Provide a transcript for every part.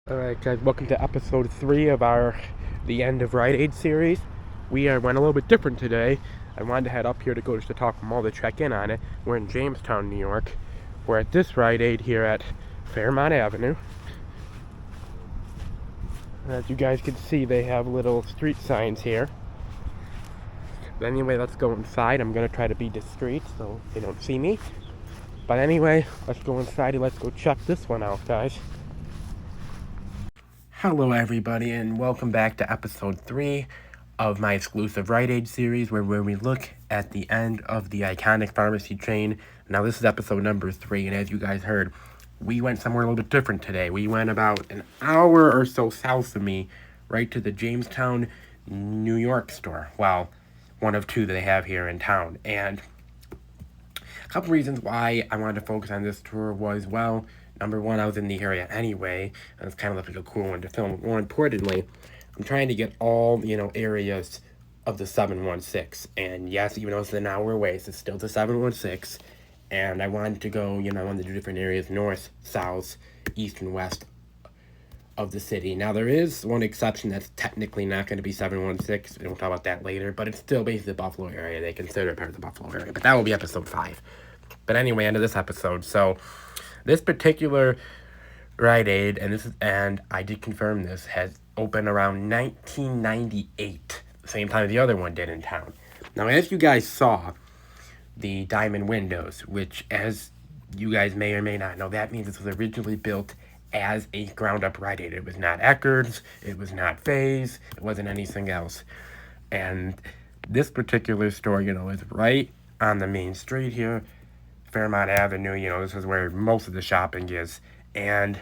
Alright guys, welcome to episode 3 of our The End of Rite Aid series. We went a little bit different today. I wanted to head up here to go to Talk Mall to check in on it. We're in Jamestown, New York. We're at this Rite Aid here at Fairmont Avenue. As you guys can see, they have little street signs here. But anyway, let's go inside. I'm going to try to be discreet so they don't see me. But anyway, let's go inside and let's go check this one out, guys. Hello everybody, and welcome back to episode 3 of my exclusive Rite Aid series where we look at the end of the iconic pharmacy chain. Now this is episode number 3, and as you guys heard, we went somewhere a little bit different today. We went about an hour or so south of me, right to the Jamestown, New York store. Well, one of two that they have here in town. And a couple reasons why I wanted to focus on this tour was, well, number one, I was in the area anyway, and it's kind of like a cool one to film. More importantly, I'm trying to get all, areas of the 716. And yes, even though it's an hour away, it's still the 716. And I wanted to go, I wanted to do different areas, north, south, east, and west of the city. Now, there is one exception that's technically not going to be 716. We'll talk about that later, but it's still basically the Buffalo area. They consider it part of the Buffalo area, but that will be episode 5. But anyway, end of this episode. So this particular Rite Aid, and I did confirm this, has opened around 1998, the same time the other one did in town. Now, as you guys saw, the diamond windows, which, as you guys may or may not know, that means this was originally built as a ground-up Rite Aid. It was not Eckerd's, it was not Faye's, it wasn't anything else. And this particular store, is right on the main street here, Fairmont Avenue. This is where most of the shopping is. And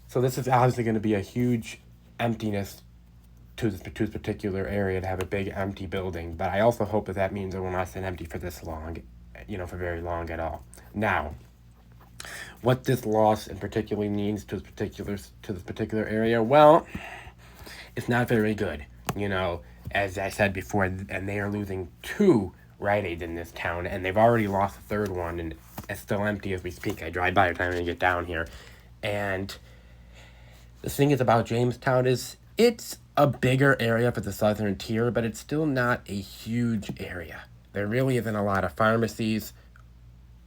so this is obviously going to be a huge emptiness to this particular area, to have a big empty building. But I also hope that means it will not stay empty for this long, for very long at all. Now, what this loss in particularly means to this particular area, well, it's not very good. As I said before, and they are losing 2 Rite Aid in this town, and they've already lost the third one, and it's still empty as we speak. I drive by every time I get down here. And the thing is about Jamestown is it's a bigger area for the southern tier, but it's still not a huge area. There really isn't a lot of pharmacies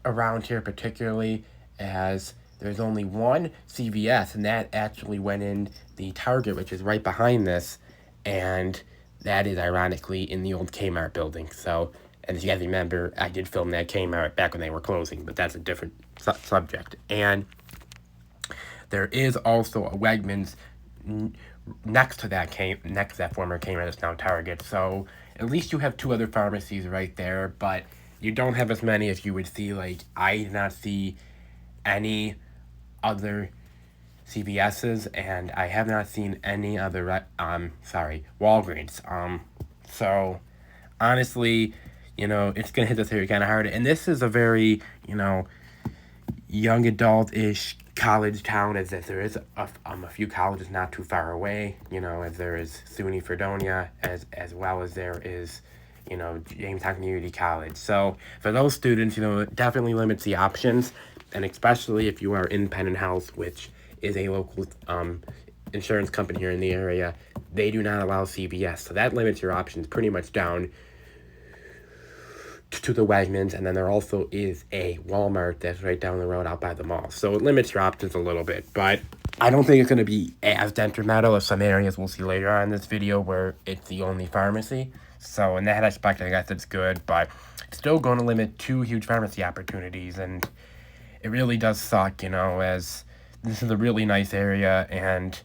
around here, particularly as there's only one CVS, and that actually went in the Target, which is right behind this, and that is ironically in the old Kmart building. So, and as you guys remember, I did film that Kmart back when they were closing, but that's a different subject. And there is also a Wegmans next to that former Kmart that's now Target. So at least you have 2 other pharmacies right there, but you don't have as many as you would see. Like, I did not see any other CVS's, and I have not seen any other Walgreens. So honestly, it's gonna hit this area kind of hard. And this is a very, young adult-ish college town, as there is a few colleges not too far away, as there is SUNY Fredonia, as well as there is, Jamestown Community College. So for those students, it definitely limits the options, and especially if you are Independent Health, which is a local insurance company here in the area, they do not allow CVS. So that limits your options pretty much down to the Wegmans, and then there also is a Walmart that's right down the road out by the mall. So it limits your options a little bit, but I don't think it's going to be as detrimental as some areas we'll see later on in this video where it's the only pharmacy. So in that aspect, I guess it's good, but it's still going to limit 2 huge pharmacy opportunities, and it really does suck, as this is a really nice area, and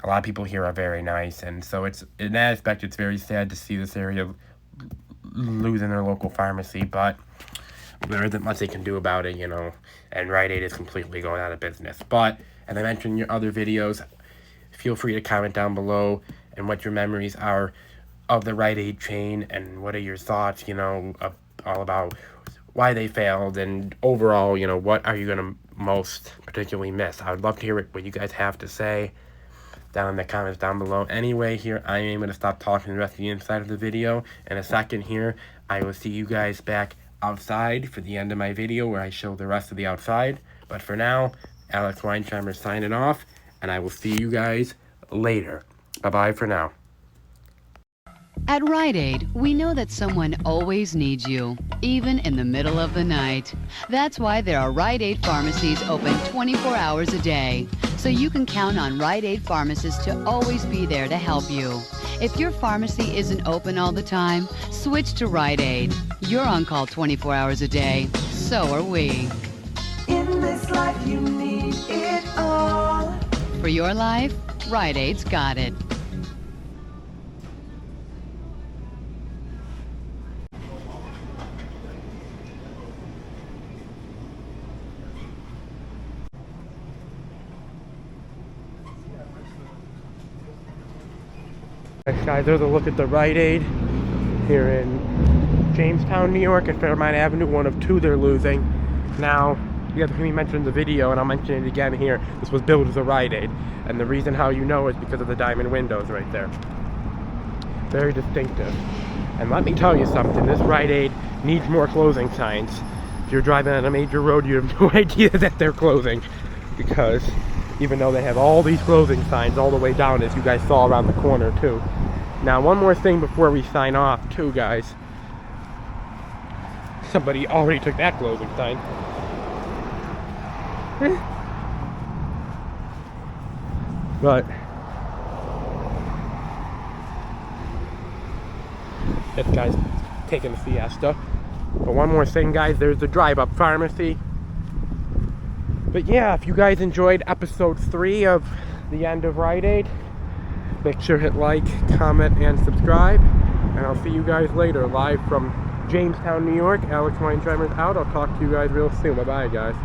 a lot of people here are very nice, and so it's, in that aspect, it's very sad to see this area losing their local pharmacy, but there isn't much they can do about it, and Rite Aid is completely going out of business. But, as I mentioned in your other videos, feel free to comment down below and what your memories are of the Rite Aid chain, and what are your thoughts, all about why they failed, and overall, what are you going to most particularly miss. I would love to hear what you guys have to say down in the comments down below. Anyway, here I am going to stop talking the rest of the inside of the video. In a second here, I will see you guys back outside for the end of my video where I show the rest of the outside. But for now, Alex Weinsheimer signing off, and I will see you guys later. Bye-bye for now. At Rite Aid, we know that someone always needs you, even in the middle of the night. That's why there are Rite Aid pharmacies open 24 hours a day, so you can count on Rite Aid pharmacists to always be there to help you. If your pharmacy isn't open all the time, switch to Rite Aid. You're on call 24 hours a day. So are we. In this life you need it all. For your life, Rite Aid's got it. Alright guys, there's a look at the Rite Aid here in Jamestown, New York at Fairmont Avenue, one of two they're losing. Now, you guys heard me mention in the video, and I'll mention it again here, this was billed as a Rite Aid. And the reason how you know is because of the diamond windows right there. Very distinctive. And let me tell you something, this Rite Aid needs more closing signs. If you're driving on a major road, you have no idea that they're closing. Because even though they have all these closing signs all the way down, as you guys saw around the corner too. Now, one more thing before we sign off too, guys. Somebody already took that closing sign. But this guy's taking the Fiesta. But one more thing, guys, there's the drive-up pharmacy. But yeah, if you guys enjoyed episode 3 of the end of Rite Aid, make sure hit like, comment, and subscribe. And I'll see you guys later, live from Jamestown, New York. Alex Weinsheimer's out. I'll talk to you guys real soon. Bye-bye, guys.